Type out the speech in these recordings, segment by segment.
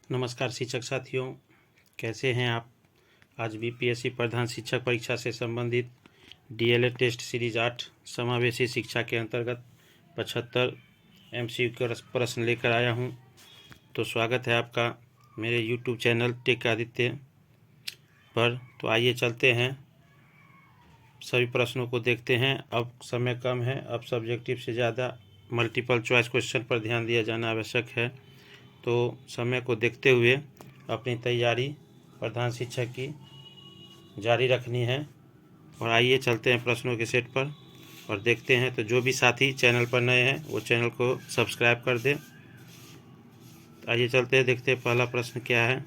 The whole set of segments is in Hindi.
नमस्कार शिक्षक साथियों, कैसे हैं आप। आज बीपीएससी प्रधान शिक्षक परीक्षा से संबंधित डीएलएड टेस्ट सीरीज 8 समावेशी शिक्षा के अंतर्गत 75 एमसीक्यू प्रश्न लेकर आया हूं। तो स्वागत है आपका मेरे यूट्यूब चैनल टेक आदित्य पर। तो आइए चलते हैं, सभी प्रश्नों को देखते हैं। अब समय कम है, अब सब्जेक्टिव से ज़्यादा मल्टीपल चॉइस क्वेश्चन पर ध्यान दिया जाना आवश्यक है। तो समय को देखते हुए अपनी तैयारी प्रधान शिक्षक की जारी रखनी है। और आइए चलते हैं प्रश्नों के सेट पर और देखते हैं। तो जो भी साथी चैनल पर नए हैं वो चैनल को सब्सक्राइब कर दें। आइए चलते हैं, देखते हैं पहला प्रश्न क्या है।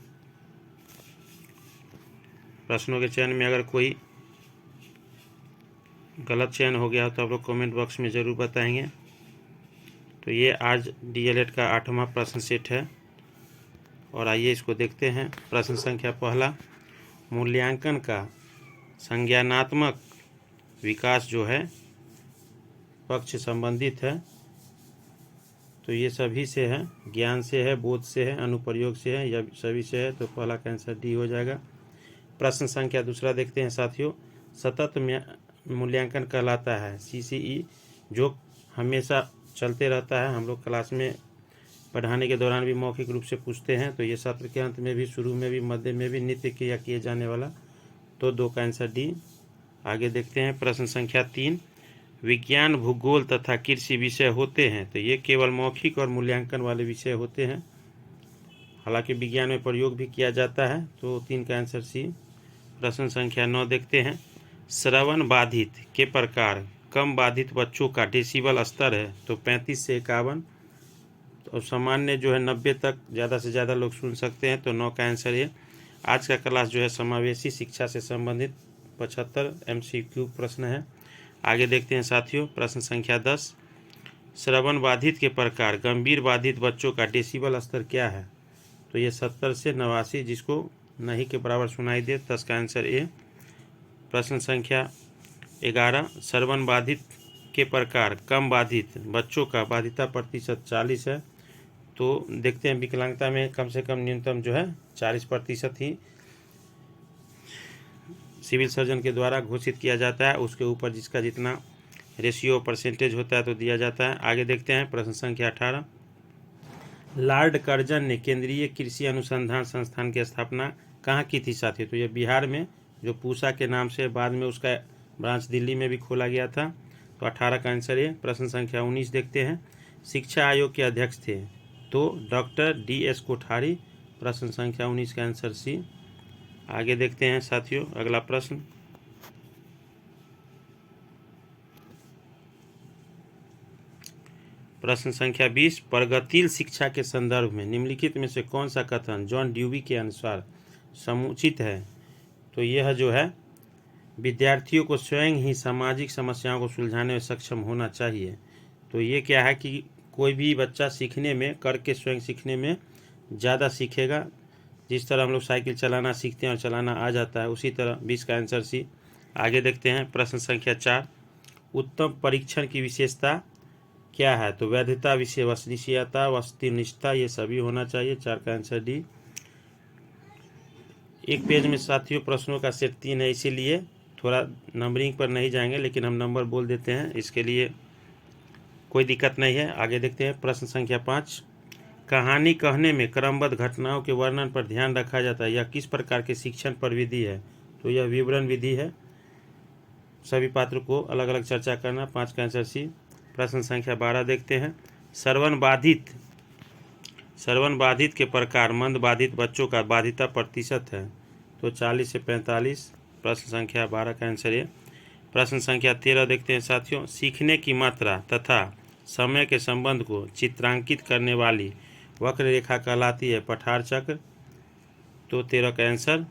प्रश्नों के चयन में अगर कोई गलत चयन हो गया हो तो आप लोग कमेंट बॉक्स में ज़रूर बताएंगे। तो ये आज डीएलएड का 8वां प्रश्न सेट है और आइए इसको देखते हैं। प्रश्न संख्या पहला, मूल्यांकन का संज्ञानात्मक विकास जो है पक्ष संबंधित है। तो ये सभी से है, ज्ञान से है, बोध से है, अनुप्रयोग से है, या सभी से है। तो पहला का आंसर डी हो जाएगा। प्रश्न संख्या दूसरा देखते हैं साथियों। सतत मूल्यांकन कहलाता है सीसीई, जो हमेशा चलते रहता है। हम लोग क्लास में पढ़ाने के दौरान भी मौखिक रूप से पूछते हैं। तो ये सत्र के अंत में भी, शुरू में भी, मध्य में भी नित्य क्रिया किए जाने वाला। तो 2 का आंसर डी। आगे देखते हैं प्रश्न संख्या 3, विज्ञान, भूगोल तथा कृषि विषय होते हैं। तो ये केवल मौखिक और मूल्यांकन वाले विषय होते हैं, हालांकि विज्ञान में प्रयोग भी किया जाता है। तो 3 का आंसर सी। प्रश्न संख्या 9 देखते हैं। श्रवण बाधित के प्रकार कम बाधित बच्चों का डेसिबल स्तर है तो 35 से 51। तो सामान्य जो है 90 तक ज़्यादा से ज़्यादा लोग सुन सकते हैं। तो 9 का आंसर ये। आज का क्लास जो है समावेशी शिक्षा से संबंधित 75 एमसीक्यू प्रश्न है। आगे देखते हैं साथियों। प्रश्न संख्या 10, श्रवण बाधित के प्रकार गंभीर बाधित बच्चों का डेसिबल स्तर क्या है। तो ये 70 से 89, जिसको नहीं के बराबर सुनाई दे। 10 का आंसर ए। प्रश्न संख्या 11, श्रवण बाधित के प्रकार कम बाधित बच्चों का बाधिता प्रतिशत 40 है। तो देखते हैं, विकलांगता में कम से कम न्यूनतम जो है 40% ही सिविल सर्जन के द्वारा घोषित किया जाता है। उसके ऊपर जिसका जितना रेशियो परसेंटेज होता है तो दिया जाता है। आगे देखते हैं प्रश्न संख्या 18, लॉर्ड कर्जन ने केंद्रीय कृषि अनुसंधान संस्थान की स्थापना कहाँ की थी साथियों। तो ये बिहार में, जो पूसा के नाम से बाद में उसका ब्रांच दिल्ली में भी खोला गया था। तो 18 का आंसर है। प्रश्न संख्या 19 देखते हैं। शिक्षा आयोग के अध्यक्ष थे तो डॉक्टर DS कोठारी। प्रश्न संख्या 19 का आंसर सी। आगे देखते हैं साथियों अगला प्रश्न। प्रश्न संख्या 20, प्रगतिशील शिक्षा के संदर्भ में निम्नलिखित में से कौन सा कथन जॉन ड्यूवी के अनुसार समुचित है। तो यह जो है, विद्यार्थियों को स्वयं ही सामाजिक समस्याओं को सुलझाने में सक्षम होना चाहिए। तो ये क्या है कि कोई भी बच्चा सीखने में, करके स्वयं सीखने में ज़्यादा सीखेगा। जिस तरह हम लोग साइकिल चलाना सीखते हैं और चलाना आ जाता है, उसी तरह 20 का आंसर सी। आगे देखते हैं प्रश्न संख्या 4, उत्तम परीक्षण की विशेषता क्या है। तो वैधता, विश्वसनीयता, वस्तुनिष्ठता, ये सभी होना चाहिए। 4 का आंसर डी। एक पेज में साथियों प्रश्नों का सेट 3 है, इसीलिए थोड़ा नंबरिंग पर नहीं जाएंगे, लेकिन हम नंबर बोल देते हैं, इसके लिए कोई दिक्कत नहीं है। आगे देखते हैं प्रश्न संख्या 5, कहानी कहने में क्रमबद्ध घटनाओं के वर्णन पर ध्यान रखा जाता है, यह किस प्रकार के शिक्षण पर विधि है। तो यह विवरण विधि है, सभी पात्र को अलग अलग चर्चा करना। 5 का आंसर सी। प्रश्न संख्या 12 देखते हैं। श्रवण बाधित के प्रकार मंद बाधित बच्चों का बाधिता प्रतिशत है। तो 40 से 45। प्रश्न संख्या 12 का आंसर है। प्रश्न संख्या 13 देखते हैं साथियों। सीखने की मात्रा तथा समय के संबंध को चित्रांकित करने वाली वक्र रेखा कहलाती है पठार चक्र। तो 13 का आंसर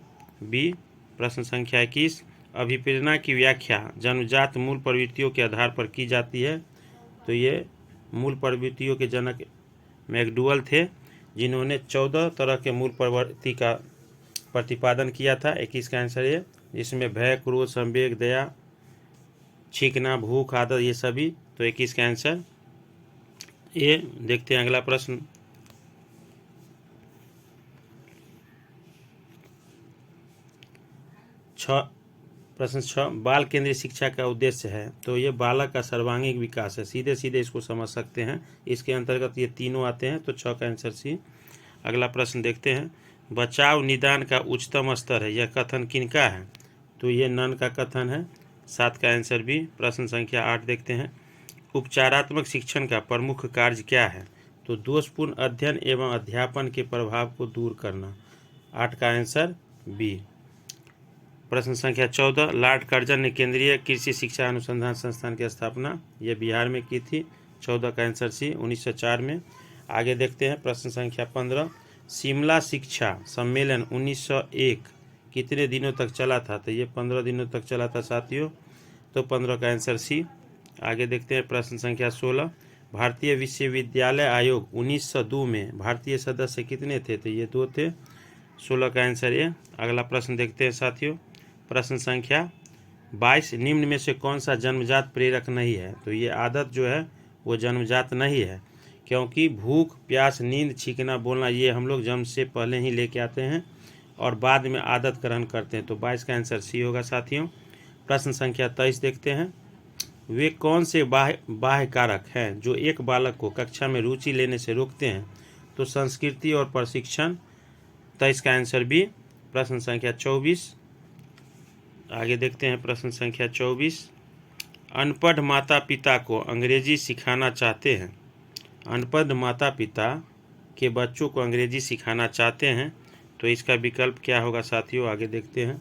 बी। प्रश्न संख्या 21, अभिप्रेरणा की व्याख्या जन्मजात मूल प्रवृत्तियों के आधार पर की जाती है। तो ये मूल प्रवृत्तियों के जनक मैकडूगल थे, जिन्होंने 14 तरह के मूल प्रवृत्ति का प्रतिपादन किया था। 21 का आंसर है, जिसमें भय, क्रोध, संवेग, दया, छींकना, भूख, आदत, ये सभी। तो 21 का आंसर ये। देखते हैं अगला प्रश्न। प्रश्न 6 बाल केंद्रीय शिक्षा का उद्देश्य है, तो ये बालक का सर्वांगीण विकास है, सीधे सीधे इसको समझ सकते हैं। इसके अंतर्गत ये तीनों आते हैं, तो 6 का आंसर सी। अगला प्रश्न देखते हैं, बचाव निदान का उच्चतम स्तर है, यह कथन किनका है? तो ये नन का कथन है, 7 का आंसर बी। प्रश्न संख्या 8 देखते हैं, उपचारात्मक शिक्षण का प्रमुख कार्य क्या है? तो दोषपूर्ण अध्ययन एवं अध्यापन के प्रभाव को दूर करना, 8 का आंसर बी। प्रश्न संख्या 14, लॉर्ड कर्जन ने केंद्रीय कृषि शिक्षा अनुसंधान संस्थान की स्थापना यह बिहार में की थी, 14 का आंसर सी, 1904 में। आगे देखते हैं प्रश्न संख्या 15, शिमला शिक्षा सम्मेलन 1901 कितने दिनों तक चला था? तो ये 15 दिनों तक चला था साथियों, तो 15 का आंसर सी। आगे देखते हैं प्रश्न संख्या 16, भारतीय विश्वविद्यालय आयोग 1902 में भारतीय सदस्य कितने थे? तो ये 2 थे, 16 का आंसर ए। अगला प्रश्न देखते हैं साथियों, प्रश्न संख्या 22, निम्न में से कौन सा जन्मजात प्रेरक नहीं है? तो ये आदत जो है वो जन्मजात नहीं है, क्योंकि भूख, प्यास, नींद, छींकना, बोलना ये हम लोग जन्म से पहले ही लेके आते हैं और बाद में आदत ग्रहण करते हैं, तो 22 का आंसर सी होगा साथियों। प्रश्न संख्या 23 देखते हैं, वे कौन से बाह्य कारक हैं जो एक बालक को कक्षा में रुचि लेने से रोकते हैं? तो संस्कृति और प्रशिक्षण, 23 का आंसर बी। प्रश्न संख्या 24 आगे देखते हैं, प्रश्न संख्या 24, अनपढ़ माता पिता को अंग्रेजी सिखाना चाहते हैं, अनपढ़ माता पिता के बच्चों को अंग्रेजी सिखाना चाहते हैं, तो इसका विकल्प क्या होगा साथियों? आगे देखते हैं,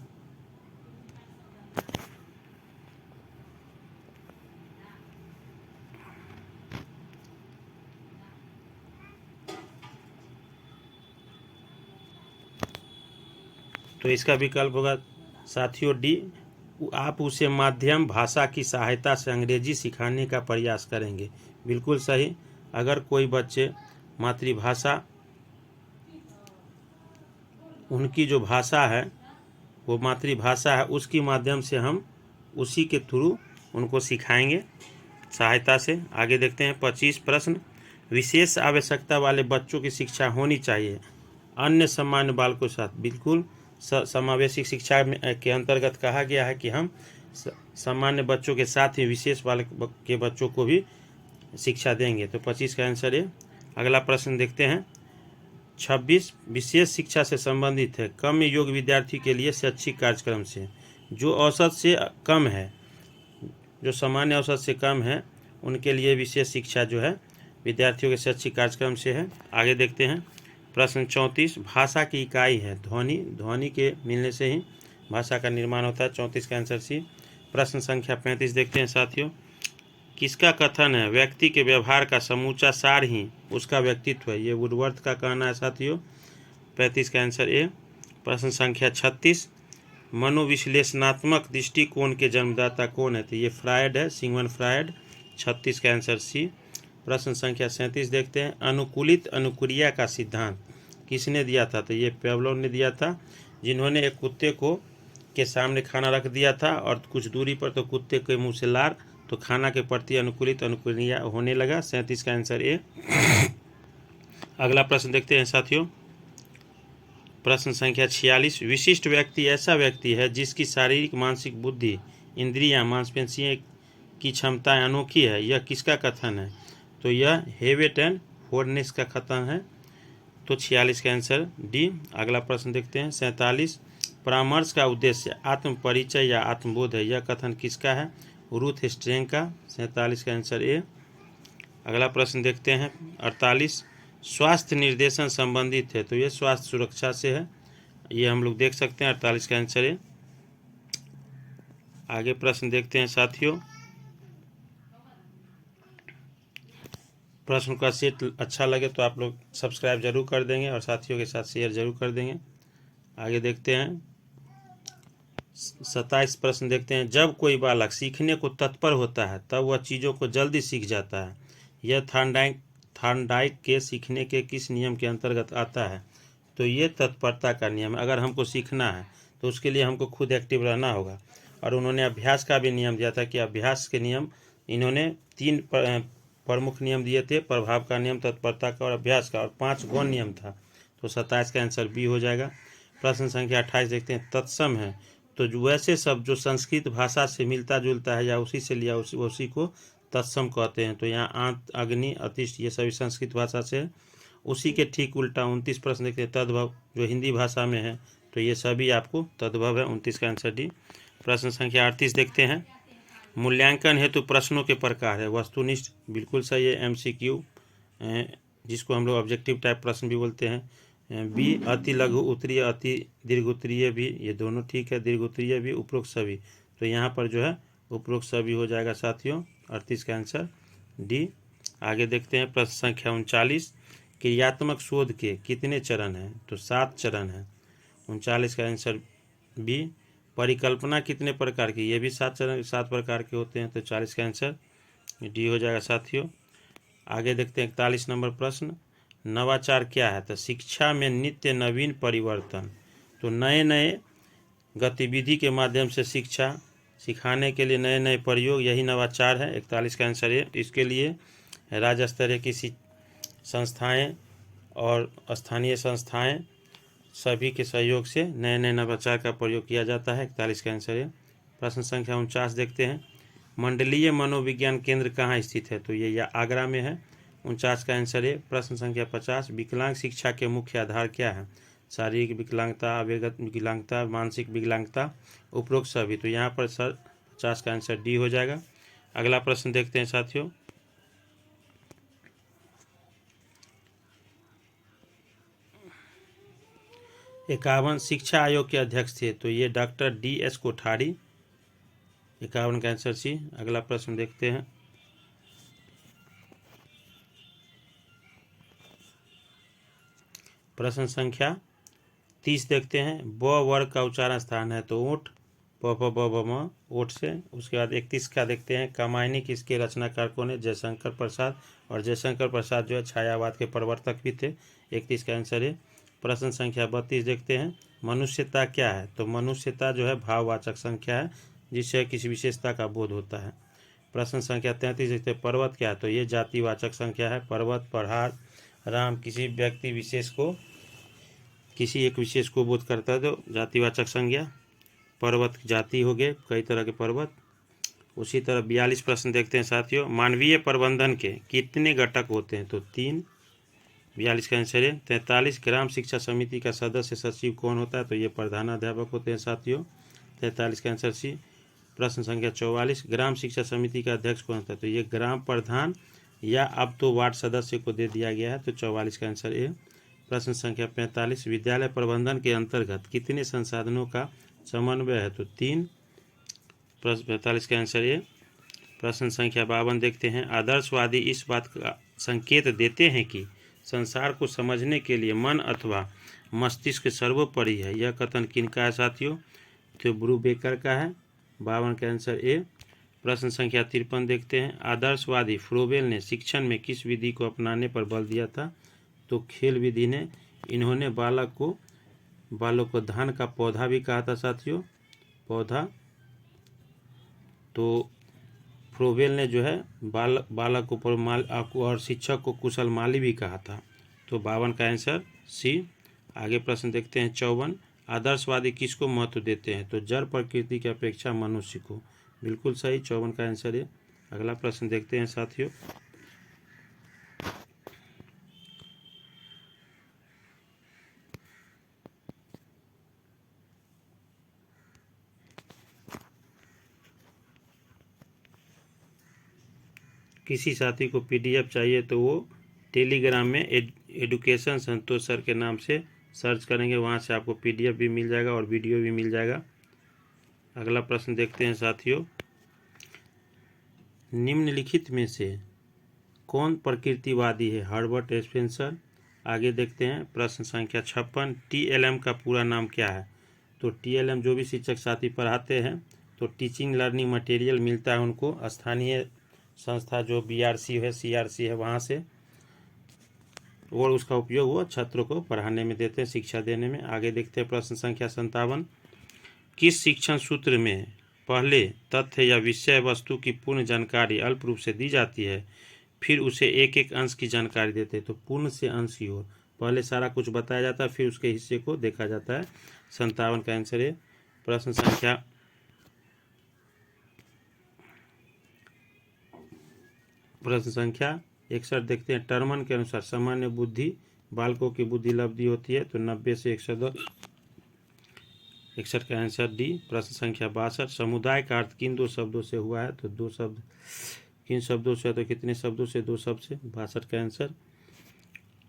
तो इसका विकल्प होगा साथियों डी, आप उसे माध्यम भाषा की सहायता से अंग्रेजी सिखाने का प्रयास करेंगे, बिल्कुल सही। अगर कोई बच्चे मातृभाषा, उनकी जो भाषा है वो मातृभाषा है, उसकी माध्यम से हम उसी के थ्रू उनको सिखाएंगे सहायता से। आगे देखते हैं 25 प्रश्न, विशेष आवश्यकता वाले बच्चों की शिक्षा होनी चाहिए अन्य सामान्य बालकों के साथ, बिल्कुल समावेशी शिक्षा के अंतर्गत कहा गया है कि हम सामान्य बच्चों के साथ ही विशेष बालक के बच्चों को भी शिक्षा देंगे, तो 25 का आंसर है। अगला प्रश्न देखते हैं 26, विशेष शिक्षा से संबंधित है, कम योग्य विद्यार्थी के लिए शैक्षिक कार्यक्रम से, जो औसत से कम है, जो सामान्य औसत से कम है उनके लिए विशेष शिक्षा जो है विद्यार्थियों के शैक्षिक कार्यक्रम से है। आगे देखते हैं प्रश्न 34, भाषा की इकाई है ध्वनि, ध्वनि के मिलने से ही भाषा का निर्माण होता है, 34 का आंसर सी। प्रश्न संख्या 35 देखते हैं साथियों, किसका कथन है व्यक्ति के व्यवहार का समूचा सार ही उसका व्यक्तित्व है? ये वुडवर्थ का कहना है साथियों, 35 का आंसर ए। प्रश्न संख्या 36, मनोविश्लेषणात्मक दृष्टिकोण के जन्मदाता कौन है? तो ये फ्रायड है, सिगमंड फ्रायड, 36 का आंसर सी। प्रश्न संख्या 37 देखते हैं, अनुकूलित अनुक्रिया का सिद्धांत किसने दिया था? तो ये पेवलोव ने दिया था, जिन्होंने एक कुत्ते को के सामने खाना रख दिया था और कुछ दूरी पर तो कुत्ते के मुंह से लार, तो खाना के प्रति अनुकूलित अनुक्रिया होने लगा, 37 का आंसर ए। अगला प्रश्न देखते हैं साथियों, प्रश्न संख्या 46, विशिष्ट व्यक्ति ऐसा व्यक्ति है जिसकी शारीरिक, मानसिक, बुद्धि, इंद्रियां, मांसपेशियों की क्षमताएं अनोखी है, यह किसका कथन है? तो यह हेवेट एंड होर्नेस का कथन है, तो 46 का आंसर डी। अगला प्रश्न देखते हैं 47, परामर्श का उद्देश्य आत्म परिचय या आत्मबोध है, यह कथन किसका है? रूथ स्ट्रेंग का, 47 का आंसर ए। अगला प्रश्न देखते हैं 48, स्वास्थ्य निर्देशन संबंधित है, तो ये स्वास्थ्य सुरक्षा से है, ये हम लोग देख सकते हैं, 48 का आंसर है। आगे प्रश्न देखते हैं साथियों, प्रश्न का सेट अच्छा लगे तो आप लोग सब्सक्राइब जरूर कर देंगे और साथियों के साथ शेयर जरूर कर देंगे। आगे देखते हैं 27 प्रश्न देखते हैं, जब कोई बालक सीखने को तत्पर होता है तब वह चीज़ों को जल्दी सीख जाता है, यह थॉर्नडाइक के सीखने के किस नियम के अंतर्गत आता है? तो ये तत्परता का नियम है। अगर हमको सीखना है तो उसके लिए हमको खुद एक्टिव रहना होगा, और उन्होंने अभ्यास का भी नियम दिया था कि अभ्यास के नियम, इन्होंने 3 प्रमुख नियम दिए थे, प्रभाव का नियम, तत्परता का और अभ्यास का, और 5 गौण नियम था, तो 27 का आंसर बी हो जाएगा। प्रश्न संख्या 28 देखते हैं, तत्सम है तो जो वैसे शब्द जो संस्कृत भाषा से मिलता जुलता है या उसी से लिया उसी को तत्सम कहते हैं। तो यहाँ आंत, अग्नि, अतिष्ठ ये सभी संस्कृत भाषा से है। उसी के ठीक उल्टा 29 प्रश्न देखते हैं, तद्भव जो हिंदी भाषा में है, तो ये सभी आपको तद्भव है। 29 का आंसर डी। प्रश्न संख्या 38 देखते हैं, मूल्यांकन हेतु प्रश्नों के प्रकार है। वस्तुनिष्ठ बिल्कुल सही है। एमसीक्यू जिसको हम लोग ऑब्जेक्टिव टाइप प्रश्न भी बोलते हैं। बी अति लघु उत्तरीय, अति दीर्घ उत्तरीय भी, ये दोनों ठीक है। दीर्घ उत्तरीय भी, उपरोक्त सभी, तो यहाँ पर जो है उपरोक्त सभी हो जाएगा साथियों। 38 का आंसर डी। आगे देखते हैं प्रश्न संख्या 39, क्रियात्मक शोध के कितने चरण हैं? तो 7 चरण हैं। 39 का आंसर बी। परिकल्पना कितने प्रकार की? ये भी 7 प्रकार के होते हैं। तो 40 का आंसर डी हो जाएगा साथियों। आगे देखते हैं 41 नंबर प्रश्न, नवाचार क्या है? तो शिक्षा में नित्य नवीन परिवर्तन, तो नए नए गतिविधि के माध्यम से शिक्षा सिखाने के लिए नए नए प्रयोग, यही नवाचार है। 41 का आंसर है। इसके लिए राज्य स्तरीय की संस्थाएं और स्थानीय संस्थाएं सभी के सहयोग से नए नए नवाचार का प्रयोग किया जाता है। 41 का आंसर है। प्रश्न संख्या 49 देखते हैं, मंडलीय मनोविज्ञान केंद्र कहाँ स्थित है? तो ये आगरा में है। 49 का आंसर है। प्रश्न संख्या 50, विकलांग शिक्षा के मुख्य आधार क्या है? शारीरिक विकलांगता, आवेगगत विकलांगता, मानसिक विकलांगता, उपरोक्त सभी, तो यहाँ पर सर 50 का आंसर डी हो जाएगा। अगला प्रश्न देखते हैं साथियों, इक्यावन शिक्षा आयोग के अध्यक्ष थे? तो ये डॉक्टर DS कोठारी। 51 का आंसर सी। अगला प्रश्न देखते हैं, प्रश्न संख्या 30 देखते हैं, ब वर्ग का उच्चारण स्थान है? तो ऊँट, प प ब ब म, ऊँट से। उसके बाद 31 का देखते हैं, कामायनी किसके रचनाकार कौन है? जयशंकर प्रसाद। और जयशंकर प्रसाद जो है छायावाद के प्रवर्तक भी थे। 31 का आंसर है। प्रश्न संख्या 32 देखते हैं, मनुष्यता क्या है? तो मनुष्यता जो है भाववाचक संख्या है जिससे किसी विशेषता का बोध होता है। प्रश्न संख्या 33 देखते हैं, पर्वत क्या है? तो ये जातिवाचक संख्या है। पर्वत, पहाड़, राम किसी व्यक्ति विशेष को, किसी एक विशेष को बोध करता है, तो जातिवाचक संज्ञा। पर्वत जाति हो गए, कई तरह के पर्वत। उसी तरह 42 प्रश्न देखते हैं साथियों, मानवीय प्रबंधन के कितने घटक होते हैं? तो 3। 42 का आंसर है। 43, ग्राम शिक्षा समिति का सदस्य सचिव कौन होता है? तो ये प्रधानाध्यापक होते हैं साथियों। 43 का आंसर सी। प्रश्न संख्या 44, ग्राम शिक्षा समिति का अध्यक्ष कौन होता है? तो ये ग्राम प्रधान या अब तो वार्ड सदस्य को दे दिया गया है। तो 44 का आंसर ए। प्रश्न संख्या 45, विद्यालय प्रबंधन के अंतर्गत कितने संसाधनों का समन्वय है? तो 3। प्रश्न 45 का आंसर ए। प्रश्न संख्या 52 देखते हैं, आदर्शवादी इस बात का संकेत देते हैं कि संसार को समझने के लिए मन अथवा मस्तिष्क सर्वोपरि है। यह कथन किनका है साथियों? तो ब्रूबेकर का है। 52 का आंसर ए। प्रश्न संख्या 53 देखते हैं, आदर्शवादी फ्रोबेल ने शिक्षण में किस विधि को अपनाने पर बल दिया था? तो खेल विधि ने। इन्होंने बालक को धान का पौधा भी कहा था साथियों, पौधा। तो फ्रोबेल ने जो है बालक को और शिक्षक को कुशल माली भी कहा था। तो 52 का आंसर सी। आगे प्रश्न देखते हैं 54, आदर्शवादी किसको महत्व देते हैं? तो जड़ प्रकृति की अपेक्षा मनुष्य को। बिल्कुल सही, 54 का आंसर है। अगला प्रश्न देखते हैं साथियों, किसी साथी को PDF चाहिए तो वो टेलीग्राम में एडुकेशन संतोष सर के नाम से सर्च करेंगे, वहाँ से आपको PDF भी मिल जाएगा और वीडियो भी मिल जाएगा। अगला प्रश्न देखते हैं साथियों, निम्नलिखित में से कौन प्रकृतिवादी है? Herbert Spencer. आगे देखते हैं प्रश्न संख्या 56, TLM का पूरा नाम क्या है? तो TLM जो भी शिक्षक साथी पढ़ाते हैं तो टीचिंग लर्निंग मटेरियल मिलता है उनको स्थानीय संस्था जो BRC है, CRC है, वहाँ से, और उसका उपयोग वो छात्रों को पढ़ाने में देते हैं, शिक्षा देने में। आगे देखते हैं प्रश्न संख्या 57, किस शिक्षण सूत्र में पहले तथ्य या विषय वस्तु की पूर्ण जानकारी अल्प रूप से दी जाती है, फिर उसे एक एक अंश की जानकारी देते हैं? तो पूर्ण से अंश की ओर, पहले सारा कुछ बताया जाता है फिर उसके हिस्से को देखा जाता है। 57 का आंसर है। प्रश्न संख्या 61 देखते हैं। टर्मन के अनुसार सामान्य बुद्धि बालकों की बुद्धि लब्धि होती है, तो 90 से 110, 61 का आंसर डी। प्रश्न संख्या 62, समुदाय का अर्थ किन दो शब्दों से हुआ है, तो दो शब्द। किन शब्दों से, तो कितने शब्दों से, दो शब्द से, 62 का आंसर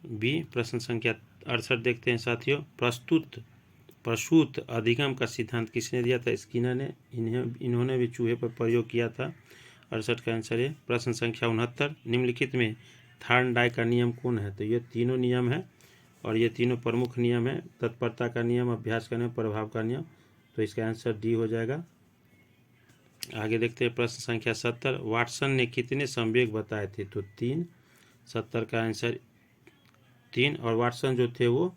बी। प्रश्न संख्या 68 देखते हैं साथियों। प्रसूत अधिगम का सिद्धांत किसने दिया था, स्किनर ने। इन्होंने भी चूहे पर प्रयोग किया था। 68 का आंसर है। प्रश्न संख्या 69, निम्नलिखित में थार्नडाइक का नियम कौन है, तो ये तीनों नियम है और ये तीनों प्रमुख नियम है। तत्परता का नियम, अभ्यास का नियम, प्रभाव का नियम, तो इसका आंसर डी हो जाएगा। आगे देखते हैं प्रश्न संख्या 70, वाटसन ने कितने संवेग बताए थे, तो 3। 70 का आंसर 3। और वाटसन जो थे वो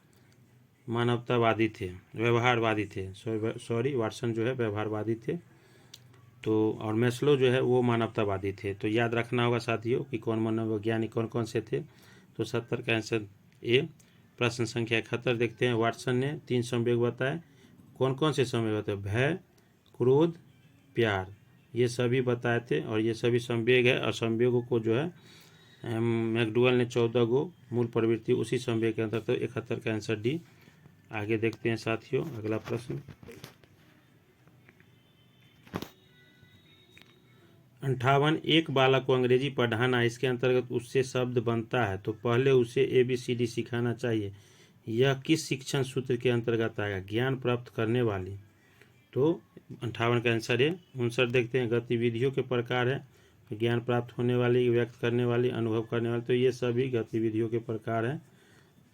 मानवतावादी थे, व्यवहारवादी थे। वाटसन जो है व्यवहारवादी थे, तो और मैस्लो जो है वो मानवतावादी थे। तो याद रखना होगा साथियों कि कौन मनोवैज्ञानिक कौन कौन से थे। तो 70 का आंसर ए। प्रश्न संख्या 71 देखते हैं। वाटसन ने 3 संवेग बताए, कौन कौन से संवेग बताए, भय, क्रोध, प्यार, ये सभी बताए थे और ये सभी संवेग है। और संवेगों को जो है मैकडुगल ने 14 गो मूल प्रवृत्ति उसी संवेग के अंदर, तो 71 का आंसर डी। आगे देखते हैं साथियों अगला प्रश्न। 58, एक बालक को अंग्रेजी पढ़ाना, इसके अंतर्गत उससे शब्द बनता है, तो पहले उसे ABCD सिखाना चाहिए। यह किस शिक्षण सूत्र के अंतर्गत आएगा, ज्ञान प्राप्त करने वाली। तो 58 का आंसर है। 59 देखते हैं। गतिविधियों के प्रकार है, ज्ञान प्राप्त होने वाली, व्यक्त करने वाली, अनुभव करने वाली, तो ये सभी गतिविधियों के प्रकार हैं।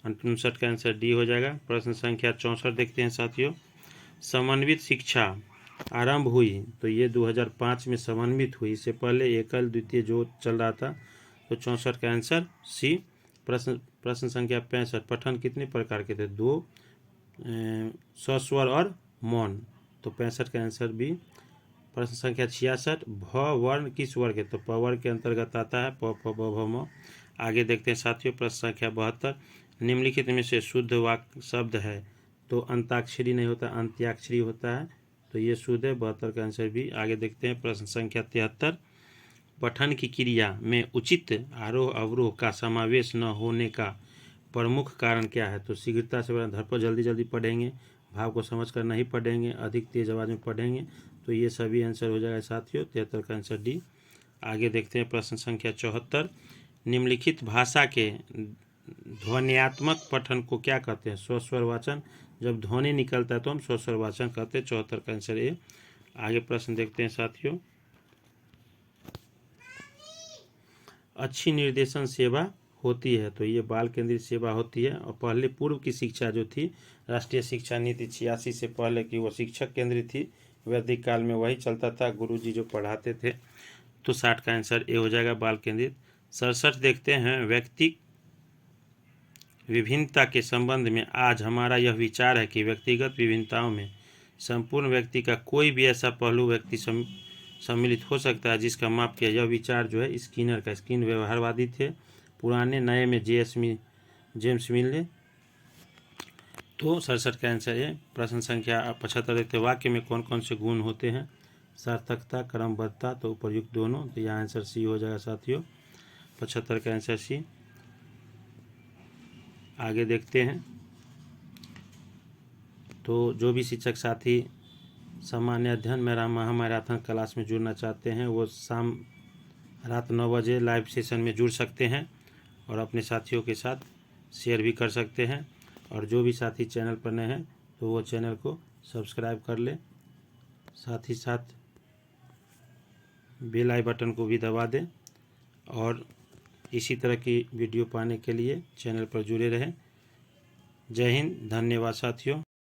59 का आंसर डी हो जाएगा। प्रश्न संख्या 64 देखते हैं साथियों। समन्वित शिक्षा आरंभ हुई, तो ये 2005 में समन्वित हुई। इससे पहले एकल द्वितीय जो चल रहा था, तो 64 का आंसर सी। प्रश्न संख्या 65, पठन कितने प्रकार के थे, 2, सस्वर और मौन, तो 65 का आंसर बी। प्रश्न संख्या 66, भ वर्ण किस वर्ग है, तो प वर्ग के अंतर्गत आता है, प फ ब भ म। आगे देखते हैं साथियों प्रश्न संख्या 72, निम्नलिखित में से शुद्ध वाक्य शब्द है, तो अंताक्षरी नहीं होता, अंत्याक्षरी होता है, तो ये शुद्ध है। 72 का आंसर भी। आगे देखते हैं प्रश्न संख्या 73, पठन की क्रिया में उचित आरोह अवरोह का समावेश न होने का प्रमुख कारण क्या है, तो शीघ्रता से धड़पड़, जल्दी जल्दी पढ़ेंगे, भाव को समझ कर नहीं पढ़ेंगे, अधिक तेज आवाज में पढ़ेंगे, तो ये सभी आंसर हो जाएगा साथियों। 73 का आंसर डी। आगे देखते हैं प्रश्न संख्या 74, निम्नलिखित भाषा के ध्वन्यात्मक पठन को क्या कहते हैं, स्वस्वर वाचन। जब ध्वनि निकलता है तो हम स्वस्वर वाचन कहते हैं। 74 का आंसर ए। आगे प्रश्न देखते हैं साथियों। अच्छी निर्देशन सेवा होती है, तो ये बाल केंद्रित सेवा होती है। और पहले पूर्व की शिक्षा जो थी, राष्ट्रीय शिक्षा नीति 86 से पहले की, वो शिक्षक केंद्रित थी। वैदिक काल में वही चलता था, गुरुजी जो पढ़ाते थे, तो 60 का आंसर ए हो जाएगा, बाल केंद्रित। 67 देखते हैं, व्यक्ति विभिन्नता के संबंध में आज हमारा यह विचार है कि व्यक्तिगत विभिन्नताओं में संपूर्ण व्यक्ति का कोई भी ऐसा पहलू व्यक्ति सम्मिलित हो सकता है जिसका माप किया। यह विचार जो है स्किनर का। स्किन व्यवहारवादी थे, पुराने नए में जेम्स मिल ने। तो 67 का आंसर है। प्रश्न संख्या 75 देखते, वाक्य में कौन कौन से गुण होते हैं, सार्थकता, क्रमबद्धता, तो उपयुक्त दोनों, तो यह आंसर सी हो जाएगा साथियों। 75 का आंसर सी। आगे देखते हैं, तो जो भी शिक्षक साथी सामान्य अध्ययन महामैराथन क्लास में जुड़ना चाहते हैं, वो शाम रात 9 बजे लाइव सेशन में जुड़ सकते हैं और अपने साथियों के साथ शेयर भी कर सकते हैं। और जो भी साथी चैनल पर नए हैं, तो वो चैनल को सब्सक्राइब कर ले, साथ ही साथ बेल आई बटन को भी दबा दें। और इसी तरह की वीडियो पाने के लिए चैनल पर जुड़े रहें। जय हिंद, धन्यवाद साथियों।